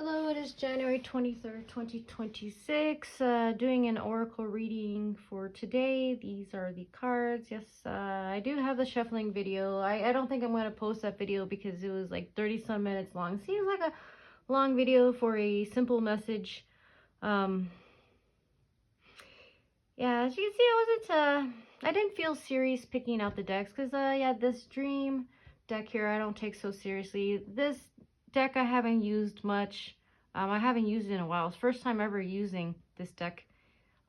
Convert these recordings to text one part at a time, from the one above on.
Hello, it is January 23rd, 2026. Doing an oracle reading for today. These are the cards. Yes, I do have the shuffling video. I don't think I'm going to post that video because it was like 30 some minutes long. Seems like a long video for a simple message. Yeah, as you can see, I didn't feel serious picking out the decks because, yeah, this dream deck here I don't take so seriously. This deck I haven't used much. I haven't used it in a while. It's the first time ever using this deck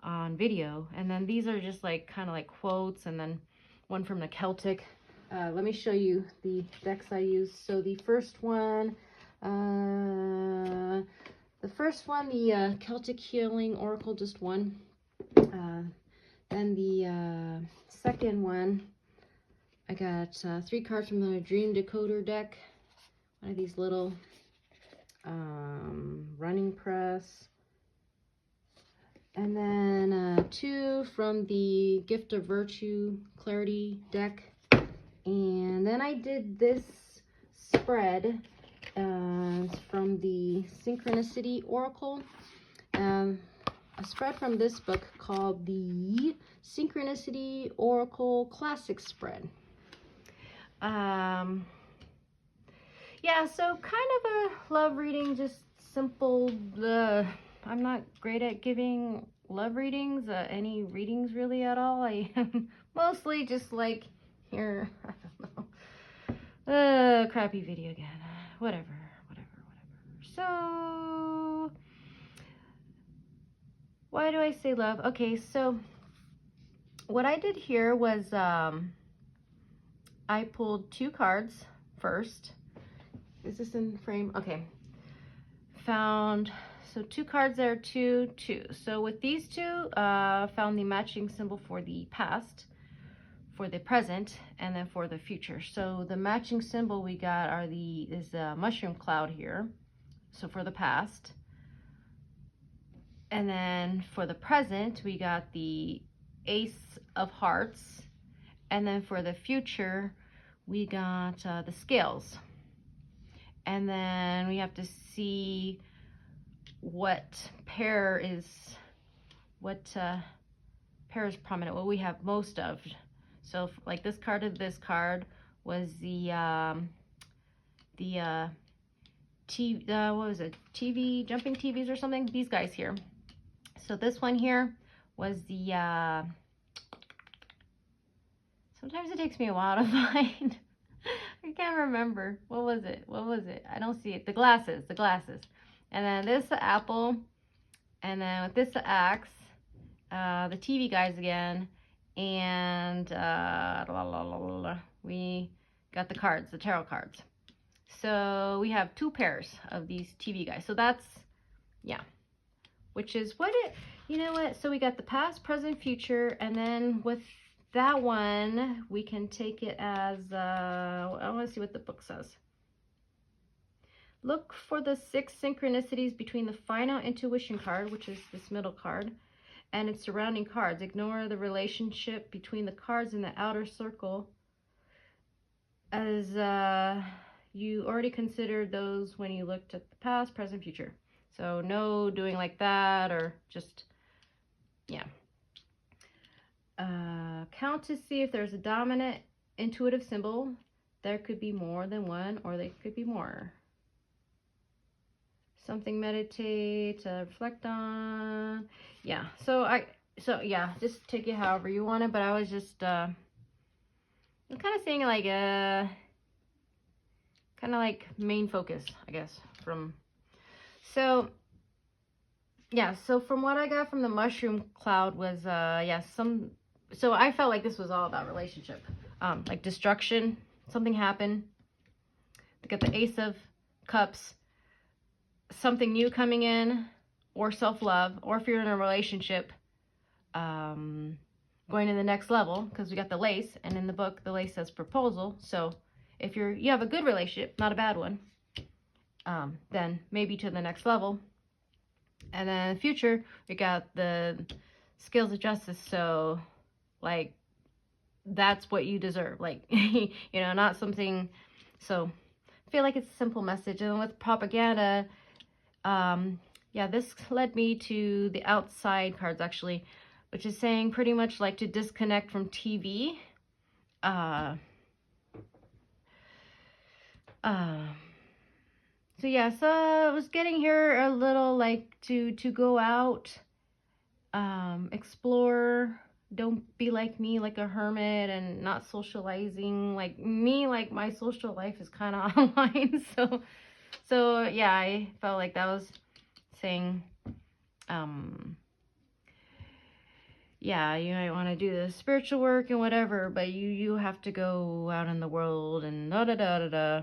on video. And then these are just like kind of like quotes, and then one from the Celtic. Let me show you the decks I use. So the first one, the Celtic Healing Oracle, just one. Then the second one, I got 3 cards from the Dream Decoder deck. One of these little running press. And then 2 from the Gift of Virtue Clarity deck. And then I did this spread from the Synchronicity Oracle. A spread from this book called the Synchronicity Oracle Classic Spread. Yeah, so kind of a love reading, just simple. I'm not great at giving love readings, any readings really at all. I am mostly just like, here, I don't know, crappy video again, whatever. So, why do I say love? Okay, so what I did here was I pulled 2 cards first. Is this in frame? Okay. Found, so 2 cards there, 2, 2. So with these 2, found the matching symbol for the past, for the present, and then for the future. So the matching symbol we got is the mushroom cloud here. So for the past. And then for the present, we got the Ace of Hearts. And then for the future, we got the scales. And then we have to see what pair is prominent, what we have most of. So like this card of this card was the TV, what was it? TV, jumping TVs or something? These guys here. So this one here was the, sometimes it takes me a while to find. I can't remember. What was it? I don't see it. The glasses. And then this the apple. And then with this the axe. The TV guys again. And we got the cards, the tarot cards. So we have 2 pairs of these TV guys. So that's, yeah. Which is what it, you know what? So we got the past, present, future. And then with that one, we can take it as, I want to see what the book says. Look for the 6 synchronicities between the final intuition card, which is this middle card, and its surrounding cards. Ignore the relationship between the cards in the outer circle, as you already considered those when you looked at the past, present, future. So no doing like that, or just, yeah. Count to see if there's a dominant intuitive symbol. There could be more than one, or they could be more. Something meditate, reflect on. Yeah, so yeah, just take it however you want it, but I was just I'm kind of saying like kind of like main focus, I guess, from. So yeah, so from what I got from the mushroom cloud was yeah, so I felt like this was all about relationship, like destruction, something happened. We got the Ace of Cups, something new coming in, or self-love, or if you're in a relationship, going to the next level, because we got the lace, and in the book the lace says proposal. So if you have a good relationship, not a bad one, then maybe to the next level. And then in the future, we got the scales of justice. So like, that's what you deserve. Like, you know, not something. So I feel like it's a simple message. And with propaganda, Yeah, this led me to the outside cards actually, which is saying pretty much like to disconnect from TV. So yeah, so I was getting here a little like to go out, explore. Don't be like me, like a hermit and not socializing. Like me, like my social life is kind of online. So yeah, I felt like that was saying, yeah, you might want to do the spiritual work and whatever, but you have to go out in the world and da da da da da.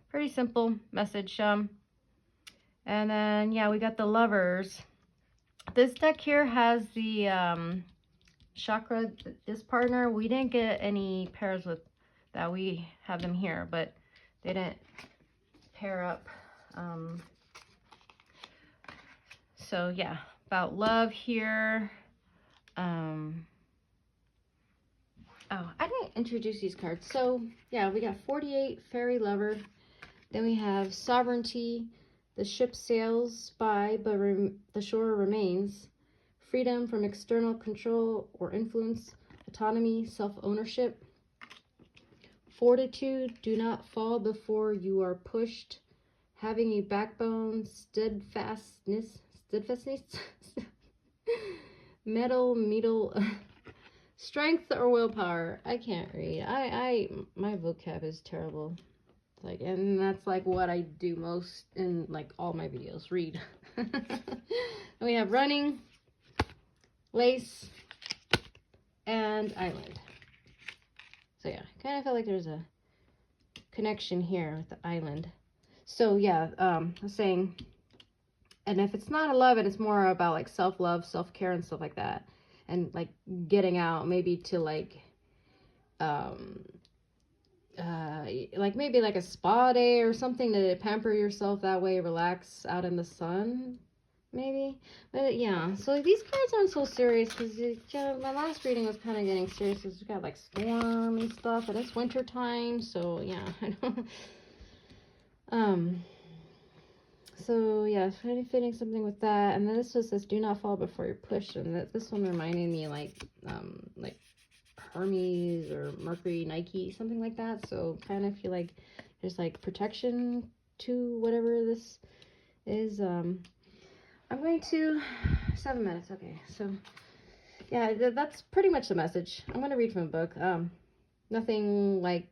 Pretty simple message. And then yeah, we got the lovers. This deck here has the chakra. This partner, we didn't get any pairs with that. We have them here, but they didn't pair up. So yeah, about love here. Oh, I didn't introduce these cards. So yeah, we got 48, Faery Lover. Then we have Sovereignty. The ship sails by, but the shore remains. Freedom from external control or influence. Autonomy, self-ownership. Fortitude, do not fall before you are pushed. Having a backbone, steadfastness. Metal, strength or willpower. I can't read. My vocab is terrible. Like, and that's like what I do most in like all my videos, read. And we have running, lace, and island. So yeah, kind of felt like there's a connection here with the island. So yeah, I was saying, and if it's not a love, and it's more about like self-love, self-care and stuff like that, and like getting out maybe to like maybe like a spa day or something to pamper yourself that way, relax out in the sun maybe. But yeah, so these cards aren't so serious because my last reading was kind of getting serious because we got like storm and stuff, and it's winter time, so yeah. I don't so yeah, fitting something with that. And then this one says do not fall before you're pushed, and this one reminded me like Hermes or Mercury, Nike, something like that. So kind of feel like there's like protection to whatever this is. I'm going to 7 minutes. Okay, so yeah, that's pretty much the message. I'm going to read from a book. Nothing like,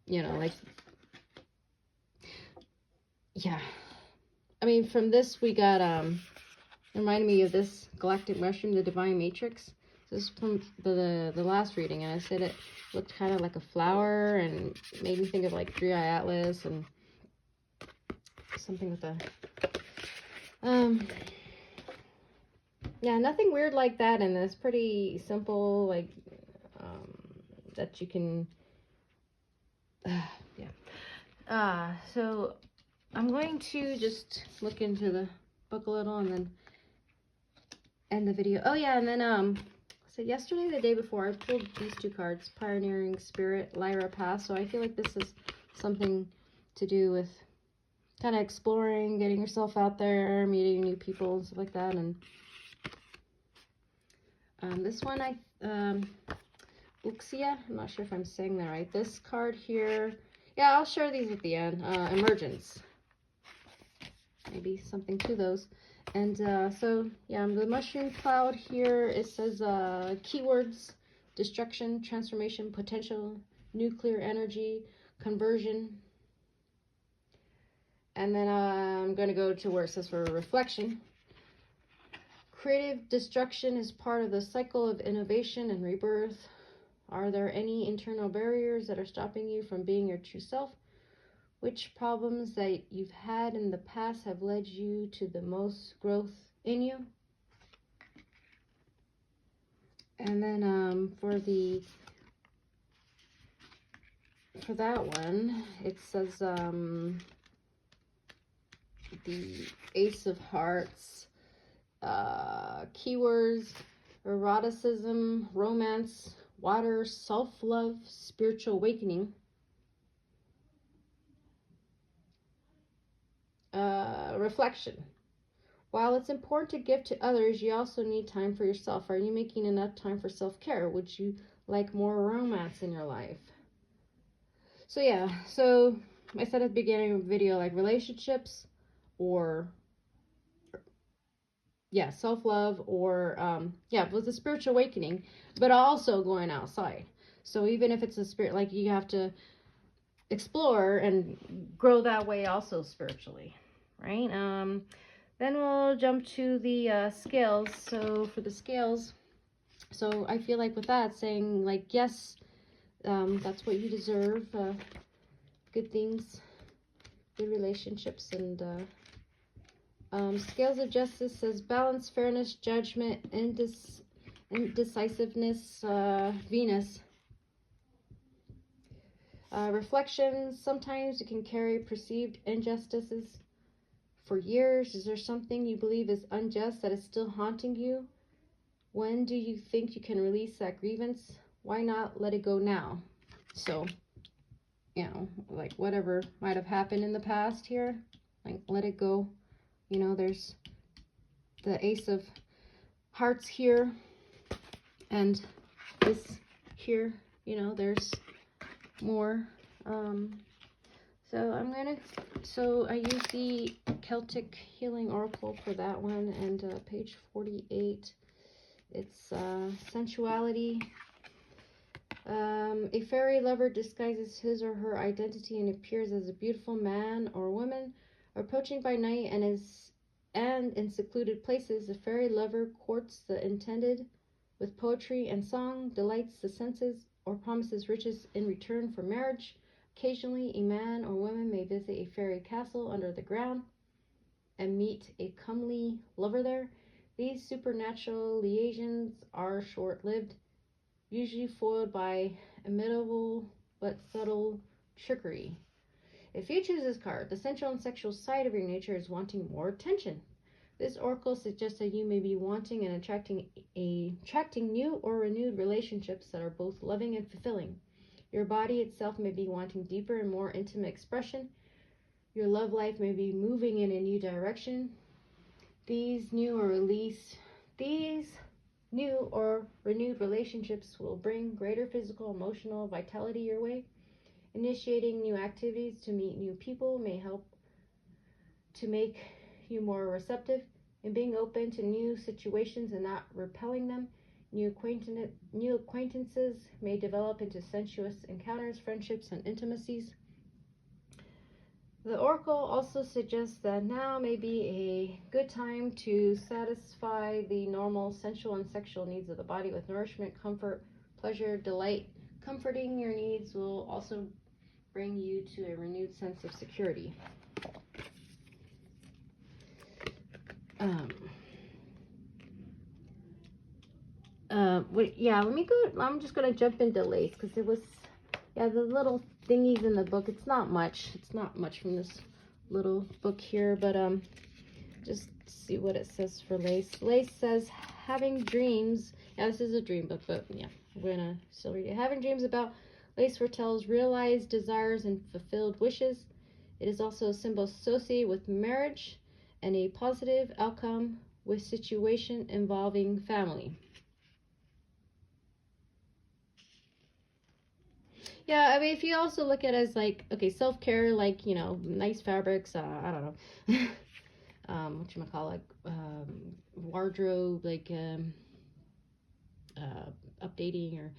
you know, like, yeah. I mean, from this we got reminded me of this galactic mushroom, the divine matrix. This is from the last reading, and I said it looked kind of like a flower and made me think of like Three Eye Atlas and something with the yeah, nothing weird like that, and it's pretty simple, like that you can yeah. So I'm going to just look into the book a little and then end the video. Oh yeah, and then so yesterday, the day before, I pulled these two cards, Pioneering Spirit, Lyra Pass. So I feel like this is something to do with kind of exploring, getting yourself out there, meeting new people and stuff like that. And this one, Uxia, I'm not sure if I'm saying that right. This card here, yeah, I'll share these at the end. Emergence. Maybe something to those. And so, yeah, the mushroom cloud here, it says keywords: destruction, transformation, potential, nuclear energy, conversion. And then I'm going to go to where it says for reflection. Creative destruction is part of the cycle of innovation and rebirth. Are there any internal barriers that are stopping you from being your true self? Which problems that you've had in the past have led you to the most growth in you? And then for that one, it says the Ace of Hearts, keywords: eroticism, romance, water, self-love, spiritual awakening. reflection. While it's important to give to others, you also need time for yourself. Are you making enough time for self-care? Would you like more romance in your life? So yeah, so I said at the beginning of the video, like relationships or yeah, self-love or yeah, it was a spiritual awakening, but also going outside. So even if it's a spirit, like you have to explore and grow that way also spiritually, right? Then we'll jump to the scales. So for the scales, so I feel like with that saying like, yes, that's what you deserve, good things, good relationships, and scales of justice says balance, fairness, judgment, indecisiveness, Venus. Reflections, sometimes you can carry perceived injustices for years. Is there something you believe is unjust that is still haunting you? When do you think you can release that grievance? Why not let it go now? So, you know, like whatever might have happened in the past here, like let it go. You know, there's the Ace of Hearts here and this here, you know, there's more. So I use the Celtic Healing Oracle for that one, and page 48, it's sensuality. A fairy lover disguises his or her identity and appears as a beautiful man or woman approaching by night, and in secluded places. The fairy lover courts the intended with poetry and song, delights the senses, or promises riches in return for marriage. Occasionally, a man or woman may visit a fairy castle under the ground and meet a comely lover there. These supernatural liaisons are short-lived, usually foiled by imitable but subtle trickery. If you choose this card, the sensual and sexual side of your nature is wanting more attention. This oracle suggests that you may be wanting and attracting new or renewed relationships that are both loving and fulfilling. Your body itself may be wanting deeper and more intimate expression. Your love life may be moving in a new direction. These new or renewed relationships will bring greater physical, emotional vitality your way. Initiating new activities to meet new people may help to make you more receptive in being open to new situations and not repelling them. New acquaintances may develop into sensuous encounters, friendships, and intimacies. The oracle also suggests that now may be a good time to satisfy the normal sensual and sexual needs of the body with nourishment, comfort, pleasure, delight. Comforting your needs will also bring you to a renewed sense of security. Let me go. I'm just going to jump into lace because it was, the little thingies in the book. It's not much from this little book here, but just see what it says for lace. Lace says having dreams. Yeah, this is a dream book, but yeah, we're going to still read it. Having dreams about lace foretells realized desires and fulfilled wishes. It is also a symbol associated with marriage and a positive outcome with situation involving family. Yeah, I mean, if you also look at it as like, okay, self-care, like, you know, nice fabrics, I don't know, whatchamacallit, wardrobe, like, updating,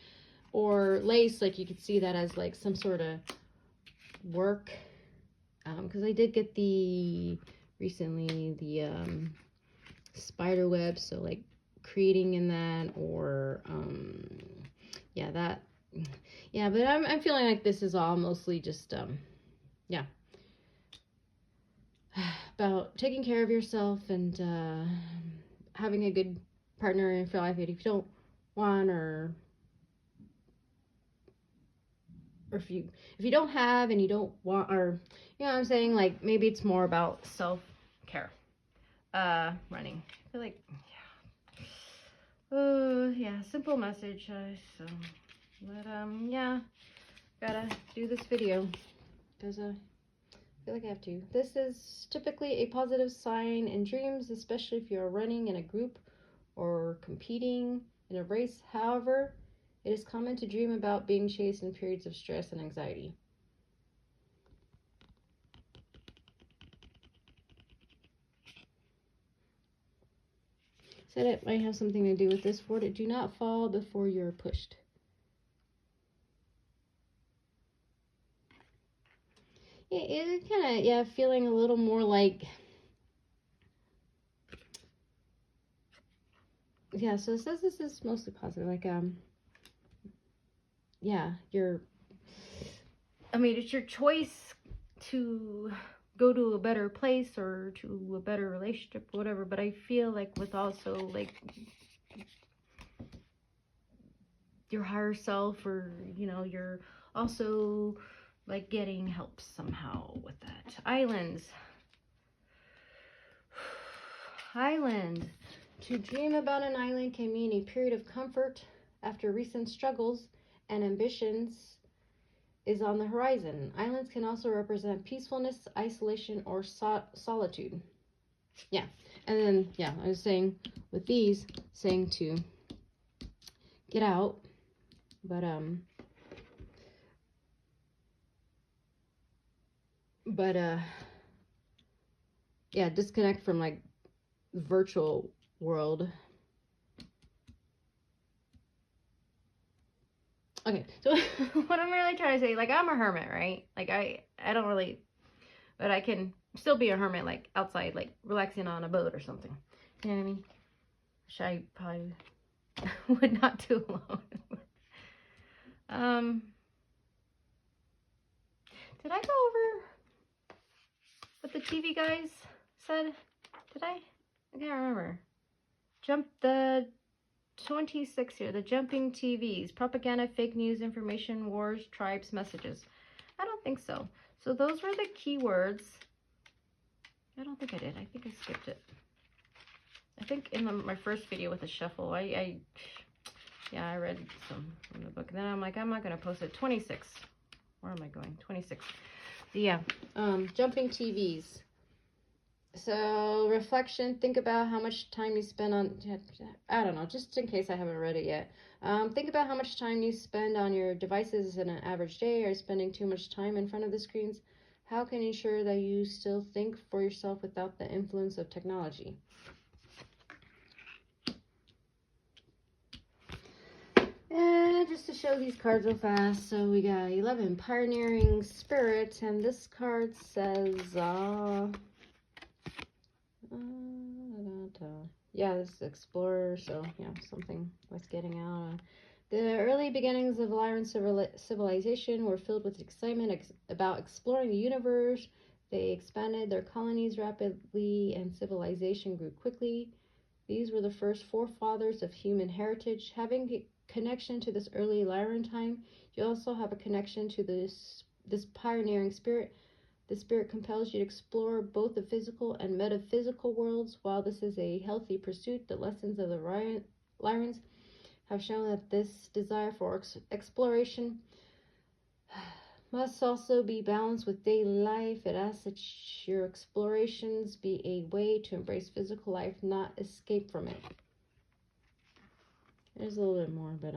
or lace, like, you could see that as, like, some sort of work, because I did get recently, the spider web, so, like, creating in that, or, yeah, that. Yeah, but I'm feeling like this is all mostly just, about taking care of yourself and having a good partner in your life. If you don't want, or if you don't have and you don't want, or, you know what I'm saying, like, maybe it's more about self-care. Running. I feel like, simple message, so... But, yeah, gotta do this video because I feel like I have to. This is typically a positive sign in dreams, especially if you're running in a group or competing in a race. However, it is common to dream about being chased in periods of stress and anxiety. Said it might have something to do with this word. Do not fall before you're pushed. It kind of, yeah, feeling a little more like, yeah, so it says this is mostly positive, like, yeah, it's your choice to go to a better place or to a better relationship or whatever, but I feel like with also, like, your higher self, or, you know, you're also, like, getting help somehow with that. Islands. Island. To dream about an island can mean a period of comfort after recent struggles and ambitions is on the horizon. Islands can also represent peacefulness, isolation, or solitude. Yeah. And then, yeah, I was saying with these, saying to get out, but yeah, disconnect from, like, the virtual world. Okay, so what I'm really trying to say, like, I'm a hermit, right? Like, I don't really, but I can still be a hermit, like, outside, like, relaxing on a boat or something. You know what I mean? Which I probably would not do alone. Did I go over what the TV guys said? Did I? I can't remember. The 26 here, the jumping TVs, propaganda, fake news, information, wars, tribes, messages. I don't think so. So those were the keywords. I don't think I did. I think I skipped it. I think in my first video with the shuffle, I read some from the book. And then I'm like, I'm not going to post it. 26. Where am I going? 26. Yeah. Jumping TVs. So, reflection, think about how much time you spend on, I don't know, just in case I haven't read it yet. Think about how much time you spend on your devices in an average day. Are you spending too much time in front of the screens? How can you ensure that you still think for yourself without the influence of technology? And just to show these cards real fast, so we got 11, Pioneering Spirit, and this card says, yeah, this is Explorer, so yeah, something worth getting out. The early beginnings of Lyran civilization were filled with excitement about exploring the universe. They expanded their colonies rapidly, and civilization grew quickly. These were the first forefathers of human heritage. Having a connection to this early Lyran time, you also have a connection to this pioneering spirit. The spirit compels you to explore both the physical and metaphysical worlds. While this is a healthy pursuit, the lessons of the Lyrans have shown that this desire for exploration must also be balanced with daily life. It asks that your explorations be a way to embrace physical life, not escape from it. There's a little bit more, but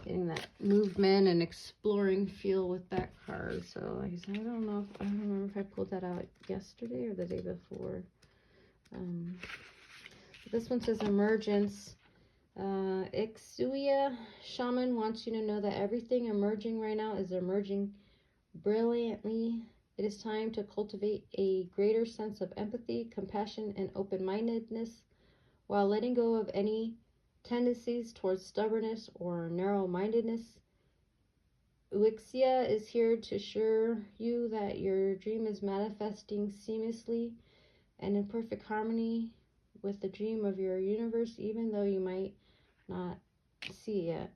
getting that movement and exploring feel with that card. So like I said, I don't remember if I pulled that out yesterday or the day before. This one says emergence. Uxia shaman wants you to know that everything emerging right now is emerging brilliantly. It is time to cultivate a greater sense of empathy, compassion, and open-mindedness while letting go of any tendencies towards stubbornness or narrow-mindedness. Uxia is here to assure you that your dream is manifesting seamlessly and in perfect harmony with the dream of your universe, even though you might not see it yet.